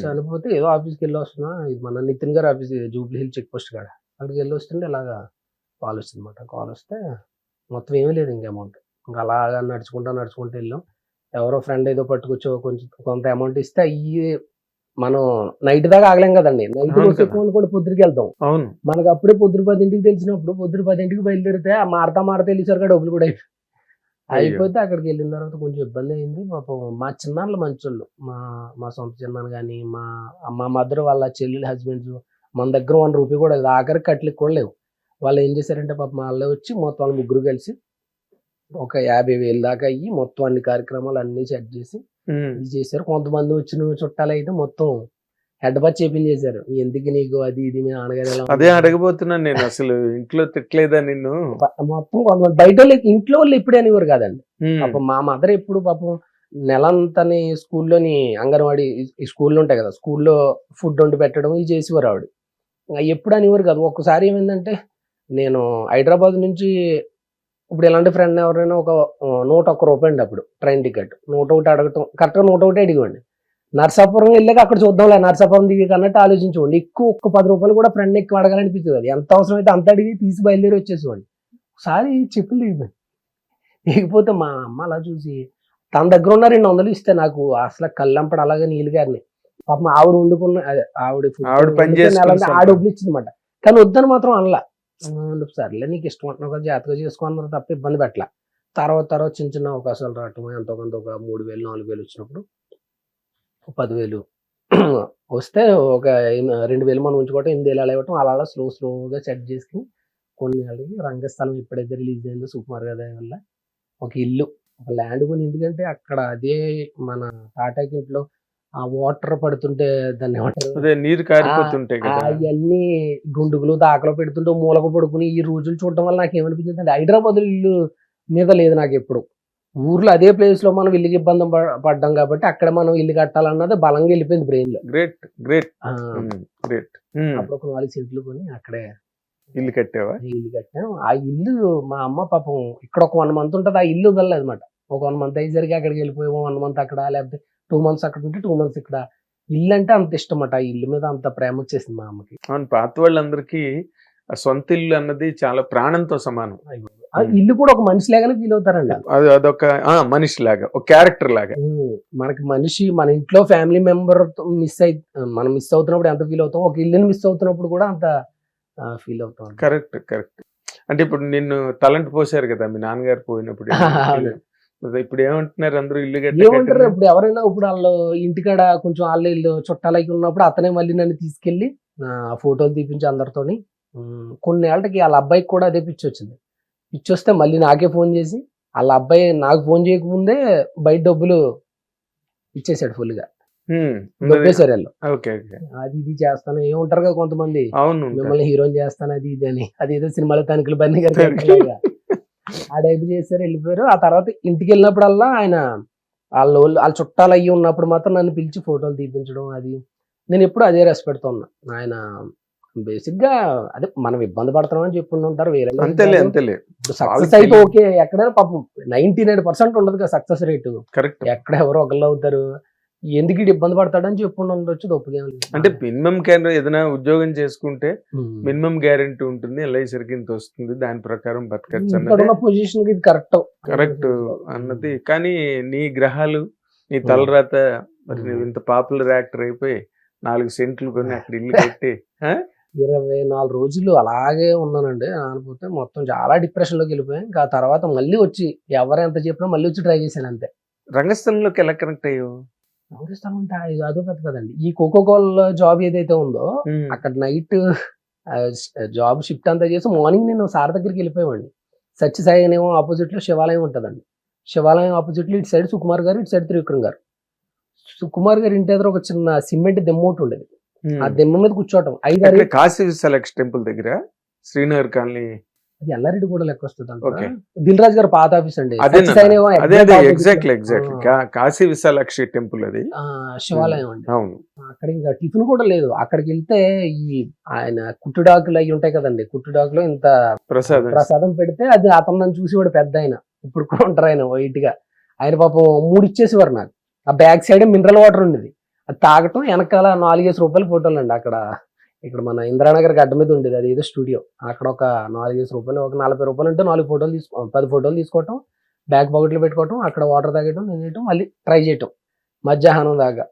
చనిపోతే ఏదో ఆఫీస్‌కి వెళ్ళొస్తున్నా, ఇది మన నితిన్ గారి office Jubilee Hill check post కాడ. అక్కడికి వెళ్ళొస్తుంటే ఇలాగా కాలొచ్చిందన్నమాట. కాలొస్తే మొత్తం ఏమీ లేదు ఇంక అమౌంట్. ఇంక అలాగా నడుచుకుంటూ వెళ్ళాం. ఎవరో ఫ్రెండ్ ఏదో పట్టుకొచ్చి కొంచెం కొంత అమౌంట్ ఇస్తే అయ్యి మనం నైట్ దాకా ఆగలేం కదండీ. నైట్ అవును కదా. వచ్చేసామనుకోండి పొద్దురికెళ్తాం. అవును. మనకు అప్పుడే పొద్దున 10కి తెలిసినప్పుడు పొద్దున 10కి బయలుదేరితే ఆ మారతా వెళ్ళేసరికి డబ్బులు కూడా అయ్యో! అయిపోతే అక్కడికెళ్ళిన తర్వాత కొంచెం ఇబ్బందయింది. పాపం మా చిన్నాన్నలు మంచోళ్ళు. మా మా సొంత చిన్నాన్న గాని, మా మదర్ వాళ్ళ చెల్లెలు హస్బెండ్స్ మన దగ్గర రూ. 1 కూడా లేదు. ఆఖరికి కట్లికి కూడా లేవు. వాళ్ళేం చేశారంటే పాపం ఆళ్ళే వచ్చి మొత్తం వాళ్ళు ముగ్గురు కలిసి ఒక 50,000 దాకా అయ్యి మొత్తం అన్ని కార్యక్రమాలు అన్నీ సెట్ చేసి ఇది చేశారు. కొంతమంది వచ్చిన చుట్టాలైతే మొత్తం హెడ్ బాత్ చేపించేశారు. ఎందుకు నీకు అది ఇది మీ నాన్నగారు ఎలా అదే అడగబోతున్నాను నేను. అసలు ఇంట్లో తిట్టలేదా నిన్ను? మొత్తం కొంతమంది బయటోళ్ళు ఇంట్లో వాళ్ళు ఎప్పుడు అనేవారు కాదండి. పాపం మా మదర్ ఎప్పుడు పాపం నెలంతని స్కూల్లోని అంగన్వాడీ ఈ స్కూల్లు ఉంటాయి కదా, స్కూల్లో ఫుడ్ వండి పెట్టడం ఇవి చేసేవారు ఆవిడ. ఎప్పుడు అనేవారు కాదు. ఒక్కసారి ఏమైందంటే నేను హైదరాబాద్ నుంచి ఇప్పుడు ఇలాంటి ఫ్రెండ్ ఎవరైనా ఒక రూ. 101 అండి అప్పుడు ట్రైన్ టికెట్ 101 అడగటం కరెక్ట్గా 101 అడిగండి. నర్సాపురం వెళ్ళాక అక్కడ చూద్దాంలే నర్సాపురం దిగి అన్నట్టు ఆలోచించుకోండి. ఎక్కువ ఒక్క ₹10 కూడా ఫ్రెండ్ ఎక్కువ అడగాలనిపించేది. అది ఎంత అవసరం అయితే అంత అడిగి తీసి బయలుదేరి వచ్చేసేవాడిని. ఒకసారి చెప్పులు దిగిపోయి దిగిపోతే మా అమ్మ అలా చూసి తన దగ్గర ఉన్న 200 ఇస్తే నాకు అసలు కళ్ళంపడ అలాగే నీళ్ళు గారిని. పాపం ఆవిడ వండుకున్న ఆవిడ పని ఆ డబ్బులు ఇచ్చిందన్నమాట. కానీ వద్దని మాత్రం అనలా. సర్లే నీకు ఇష్టం అంటున్నావు కదా జాగ్రత్తగా చేసుకో అన్నారు తప్ప ఇబ్బంది పెట్టలా. తర్వాత చిన్న చిన్న అవకాశాలు రావటం ఎంతో కొంత ఒక 3,000 4,000 వచ్చినప్పుడు 10,000 వస్తే ఒక 2,000 మనం ఉంచుకోవటం 8,000 అలా ఇవ్వటం అలా స్లోగా సెట్ చేసుకుని కొన్ని అడిగి రంగస్థలం ఎప్పుడైతే రిలీజ్ అయిందో సుకుమార్ గారి దయ వల్ల ఒక ఇల్లు ఒక ల్యాండ్ కొని, ఎందుకంటే అక్కడ అదే మన టాటాకి ఇంట్లో ఆ వాటర్ పడుతుంటే దాన్ని ఏమంటారు నీరు కారిపోతుంటాయి కదా, అవన్నీ గుండుగులు దాకలో పెడుతుంటే మూలకు పడుకుని ఈ రోజులు చూడటం వల్ల నాకు ఏమనిపించింది అంటే హైదరాబాద్ ఇల్లు మీద లేదు నాకు ఎప్పుడు. ఊర్లో అదే ప్లేస్ లో మనం ఇల్లుకి ఇబ్బంది పడ్డాం కాబట్టి అక్కడ మనం ఇల్లు కట్టాలన్నది బలంగా వెళ్ళిపోయింది బ్రెయిన్ లో. గ్రేట్. అప్పుడు ఒక 4 సెంట్లు కొని అక్కడే ఇల్లు కట్టావా? ఇల్లు కట్టాం. ఆ ఇల్లు మా అమ్మ పాపం ఇక్కడ ఒక 1 మంత్ ఉంటుంది, ఆ ఇల్లు వదలలేదన్నమాట. ఒక 1 మంత్ అయ్యేసరికి అక్కడికి వెళ్ళిపోయి 1 మంత్ అక్కడ, లేకపోతే 2 మంత్స్ అక్కడ ఉంటే 2 మంత్స్ ఇక్కడ. ఇల్లు అంటే అంత ఇష్టం అన్నమాట. ఆ ఇల్లు మీద అంత ప్రేమ వచ్చేసింది మా అమ్మకి. అవును, పాత వాళ్ళందరికీ సొంత ఇల్లు అన్నది చాలా ప్రాణంతో సమానం. ఇల్లు కూడా ఒక మనిషి లాగానే ఫీల్ అవుతారండి. అదొక మనిషి లాగా, ఒక క్యారెక్టర్ లాగా. మనకి మనిషి మన ఇంట్లో ఫ్యామిలీ మెంబర్ మనం మిస్ అవుతున్నప్పుడు ఎంత ఫీల్ అవుతాం, ఒక ఇల్లుని మిస్ అవుతున్నప్పుడు కూడా అంత ఫీల్ అవుతాం. కరెక్ట్. అంటే ఇప్పుడు నిన్ను తలంటి పోసారు కదా మీ నాన్నగారు పోయినప్పుడు. ఇప్పుడు ఏమంటున్నారు అందరూ? ఇల్లు ఏమంటారు ఇప్పుడు ఎవరైనా ఇప్పుడు వాళ్ళు ఇంటికాడ కొంచెం వాళ్ళ ఇల్లు చుట్టాలకి ఉన్నప్పుడు అతనే మళ్ళీ నన్ను తీసుకెళ్లి ఫోటోలు తీపించి అందరితోని. కొన్ని ఏళ్ళకి వాళ్ళ అబ్బాయికి కూడా అదే పిచ్చి వచ్చింది. పిచ్చి వస్తే మళ్ళీ నాకే ఫోన్ చేసి వాళ్ళ అబ్బాయి నాకు ఫోన్ చేయకముందే బయట డబ్బులు ఇచ్చేసాడు ఫుల్ గా. దొబ్బేశారు వాళ్ళు. అది ఇది చేస్తాను ఏముంటారు కదా కొంతమంది, మిమ్మల్ని హీరోని చేస్తాను అది ఇది అని, అది ఏదో సినిమాలో తనిఖీలు బండి కదా ఆ టైపు చేశారు, వెళ్ళిపోయారు. ఆ తర్వాత ఇంటికి వెళ్ళినప్పుడల్లా ఆయన వాళ్ళ చుట్టాలు అయ్యి ఉన్నప్పుడు మాత్రం నన్ను పిలిచి ఫోటోలు తీపించడం అది నేను ఎప్పుడు అదే రెస్పెక్ట్ ఉన్నా. ఆయన బేసిక్ గా అదే మనం ఇబ్బంది పడుతున్నాం అని చెప్పుకుంటూ ఉంటారు, వేరే సక్సెస్ అయితే ఓకే. ఎక్కడైనా పాపం 99% ఉండదు కదా సక్సెస్ రేటు. ఎక్కడ ఎవరో ఒకళ్ళు అవుతారు, ఎందుకు ఇటు ఇబ్బంది పడతాడని చెప్పుకుంటూ ఉండొచ్చు. తప్పుగా అంటే మినిమం ఏదైనా ఉద్యోగం చేసుకుంటే మినిమం గ్యారెంటీ ఉంటుంది, ఎల్ఐసరికి ఇంత వస్తుంది, దాని ప్రకారం బతకచ్చు పొజిషన్ ఇది కరెక్ట్ అన్నది. కానీ నీ గ్రహాలు నీ తలరాత మరి నువ్వు ఇంత పాపులర్ యాక్టర్ అయిపోయి 4 సెంట్లు కొని అక్కడ ఇల్లు కట్టి 24 రోజులు అలాగే ఉన్నానండి. అనుకుంటే మొత్తం చాలా డిప్రెషన్ లోకి వెళ్ళిపోయాను. ఇంకా తర్వాత మళ్ళీ వచ్చి ఎవరు ఎంత చెప్పినా మళ్ళీ వచ్చి ట్రై చేశాను అంతే. రంగస్థలంలోకి ఎలా కనెక్ట్ అయ్యావు? రంగస్థలం అంటే అదో పెద్ద కదండి. ఈ కోకోకోలా జాబ్ ఏదైతే ఉందో అక్కడ నైట్ జాబ్ షిఫ్ట్ అంతా చేసి మార్నింగ్ నేను సార్ దగ్గరికి వెళ్ళిపోయేవాడిని. సత్యసాయి ఏమో ఆపోజిట్ లో శివాలయం ఉంటుందండి. శివాలయం ఆపోజిట్ లో ఇటు సైడ్ సుకుమార్ గారు, ఇటు సైడ్ త్రివిక్రమ్ గారు. సుకుమార్ గారు ఇంటి దగ్గర ఒక చిన్న సిమెంట్ దెమ్మ ఒకటి ఉండేది. ఆ దెమ్మ మీద కూర్చోవటం. కాశీ విశాలాక్షి టెంపుల్ దగ్గర శ్రీనగర్ కాలనీ, అది ఎల్లారెడ్డి కూడా లెక్క వస్తుంది. దిల్ రాజు గారు పాత ఆఫీస్ అండి. ఎగ్జాక్ట్లీ కాశీ విశాలాక్షి టెంపుల్ అది శివాలయం అండి. అక్కడ ఇంకా టిఫిన్ కూడా లేదు. అక్కడికి వెళ్తే ఈ ఆయన కుట్టుడాకులు అవి ఉంటాయి కదండి, కుట్టుడాకులో ఇంత ప్రసాదం పెడితే అది అతను నన్ను చూసేవాడు పెద్ద ఆయన. ఇప్పుడు కూడా ఉంటారు ఆయన వైట్ గా. ఆయన పాపం 3 ఇచ్చేసేవారు నాకు. ఆ బ్యాక్ సైడ్ మినరల్ వాటర్ ఉండేది. అది తాగటం వెనకాల 4-5 రూపాయల ఫోటోలు అండి అక్కడ. ఇక్కడ మన ఇందిరానగర్ గడ్డ మీద ఉండేది అది ఏదో స్టూడియో. అక్కడ ఒక 4-5 రూపాయలు, ఒక 40 రూపాయలు ఉంటే 4 ఫోటోలు 10 ఫోటోలు తీసుకోవటం, బ్యాక్ పాకెట్లో పెట్టుకోవటం, అక్కడ వాటర్ తాగటం, తినేయటం, మళ్ళీ ట్రై చేయటం మధ్యాహ్నం దాకా.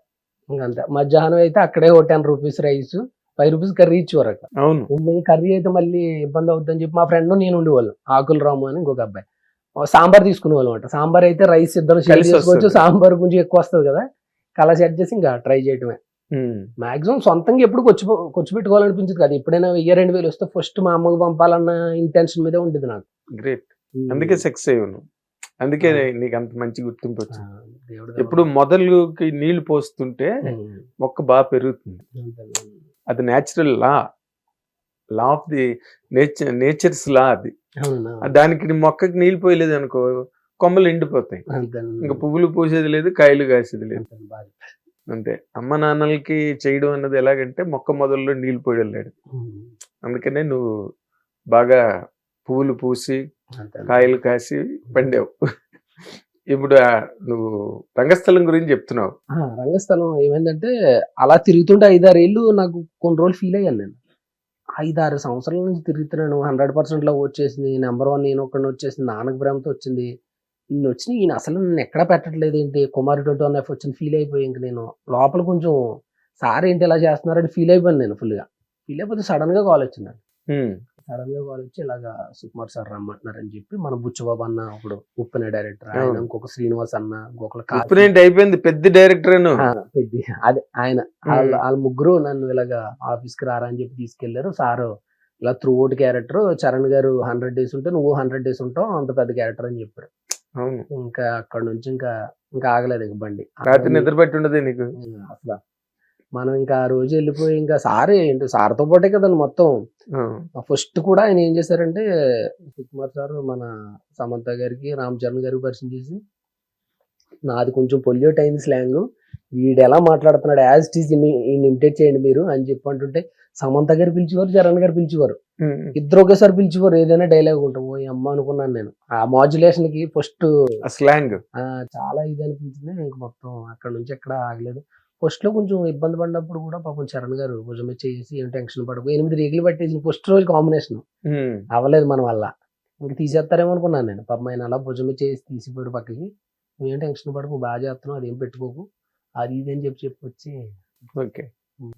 ఇంకంతే. మధ్యాహ్నం అయితే అక్కడే ఓ 10 రూపీస్ రైస్, 5 రూపీస్ కర్రీ ఇచ్చేవారు అక్కడ. అవును. కర్రీ అయితే మళ్ళీ ఇబ్బంది అవుతుందని చెప్పి మా ఫ్రెండ్ నేను ఉండేవాళ్ళం. ఆకుల రాము అని ఇంకొక అబ్బాయి. సాంబార్ తీసుకునేవాళ్ళం అంట. సాంబార్ అయితే రైస్ ఇద్దరు షేర్ కలిసి చేసుకోవచ్చు, వస్తది. సాంబార్ కొంచెం ఎక్కువ వస్తుంది కదా, అలా సెట్ చేసి ఇంకా ట్రై చేయటమే. మాక్సిమం సొంతంగా ఎప్పుడు ఖర్చు పెట్టుకోవాలనిపించింది కదా. ఎప్పుడైనా 1000-2000 వస్తే ఫస్ట్ మా అమ్మకు పంపాలన్న ఇంటెన్షన్ మీదే ఉండేది నాకు. గ్రేట్. అందుకే సక్సెస్ అయ్యాను. అందుకే నీకు అంత మంచి గుర్తింపు ఆ, వచ్చింది. దేవుడి ఎప్పుడు మొదలుకి నీళ్లు పోస్తుంటే మొక్క బాగా పెరుగుతుంది. దయ. అది natural law of the nature's law అది. అవునా? దానికి నీ మొక్కకి నీళ్ళు పోయలేదు అనుకో, కొమ్మలు ఎండిపోతాయి. ఇంకా పువ్వులు పూసేది లేదు, కాయలు కాసేది లేదు. అంతే. అమ్మ నాన్నలకి చేయడం అన్నది ఎలాగంటే మొక్క మొదల్లో నీళ్లు పోయడం లేదు. అందుకనే నువ్వు బాగా పువ్వులు పూసి కాయలు కాసి పండావు. ఇప్పుడు నువ్వు రంగస్థలం గురించి చెప్తున్నావు. రంగస్థలం ఏమైందంటే అలా తిరుగుతుంటే 5-6 ఏళ్ళు నాకు కొన్ని రోజులు ఫీల్ అయ్యాను నేను. 5-6 సంవత్సరాల నుంచి తిరుగుతున్నాను, 100% లో వచ్చేసింది, నెంబర్ 1 నేను ఒక్కడిని వచ్చేసింది, నాన్నకు ప్రేమతో వచ్చింది, ఈయన వచ్చిన ఈయన అసలు నన్ను ఎక్కడ పెట్టట్లేదు ఏంటి, కుమారి 21F వచ్చింది, ఫీల్ అయిపోయి ఇంక నేను లోపల కొంచెం సార్ ఏంటి ఇలా చేస్తున్నారని ఫీల్ అయిపోయాను నేను ఫుల్గా. ఫీల్ అయిపోతే సడన్ గా కాల్ వచ్చింది. సడన్ గా కాల్ వచ్చి ఇలాగా సుకుమార్ సార్ రమ్మంటున్నారని చెప్పి, మన బుచ్చుబాబు అన్న ఇప్పుడు ఉప్పెన డైరెక్టర్, ఆయన ఇంకొక శ్రీనివాస్ అన్న, ఇంకొకరు అయిపోయింది పెద్ద డైరెక్టర్. అదే ఆయన వాళ్ళ ముగ్గురు నన్ను ఇలాగా ఆఫీస్ కి రారా అని చెప్పి తీసుకెళ్లారు. సారు ఇలా త్రూ అవుట్ క్యారెక్టర్, చరణ్ గారు 100 డేస్ ఉంటే నువ్వు 100 డేస్ ఉంటావు, అంత పెద్ద క్యారెక్టర్ అని చెప్పారు. ఇంకా అక్కడ నుంచి ఇంకా ఆగలేదు ఇంక బండి. రాత్రి నిద్ర పట్టి ఉండదు నీకు అసలు. మనం ఇంకా ఆ రోజు వెళ్ళిపోయి ఇంకా సారే ఏంటి సార్తో పాటే కదండి మొత్తం. ఫస్ట్ కూడా ఆయన ఏం చేశారంటే, సుకుమార్ సార్ మన సమంత గారికి, రామ్ చరణ్ గారికి పరిచయం చేసి, నాది కొంచెం పొల్యూట్ అయింది స్లాంగ్, వీడు ఎలా మాట్లాడుతున్నాడు యాజ్ ఇట్ ఈస్ ఇమిటేట్ చేయండి మీరు అని చెప్పి అంటుంటే, సమంత గారు పిలిచేవారు, చరణ్ గారు పిలిచేవారు, ఇద్దరు ఒకేసారి పిలిచేవారు. ఏదైనా డైలాగ్ ఉంటాం, ఓ అమ్మ అనుకున్నాను నేను. ఆ మాడ్యులేషన్ కి ఫస్ట్ స్లాంగ్ చాలా ఇది అనిపించింది. ఇంక మొత్తం అక్కడ నుంచి ఎక్కడ ఆగలేదు. ఫస్ట్ లో కొంచెం ఇబ్బంది పడినప్పుడు కూడా పాపం చరణ్ గారు భుజం మీద చేసి ఏం టెన్షన్ పడకు, 8 రేగులు పట్టేసి ఫస్ట్ రోజు కాంబినేషన్ అవ్వలేదు మన వల్ల, ఇంక తీసేస్తారేమో అనుకున్నాను నేను. పాపం ఆయన అలా భుజం మీద చేసి తీసిపోయాడు పక్కకి, నువ్వేం టెన్షన్ పడకు, బాగా చేస్తున్నావు, అదేం పెట్టుకోకు, అది ఇది అని చెప్పి వచ్చి ఓకే.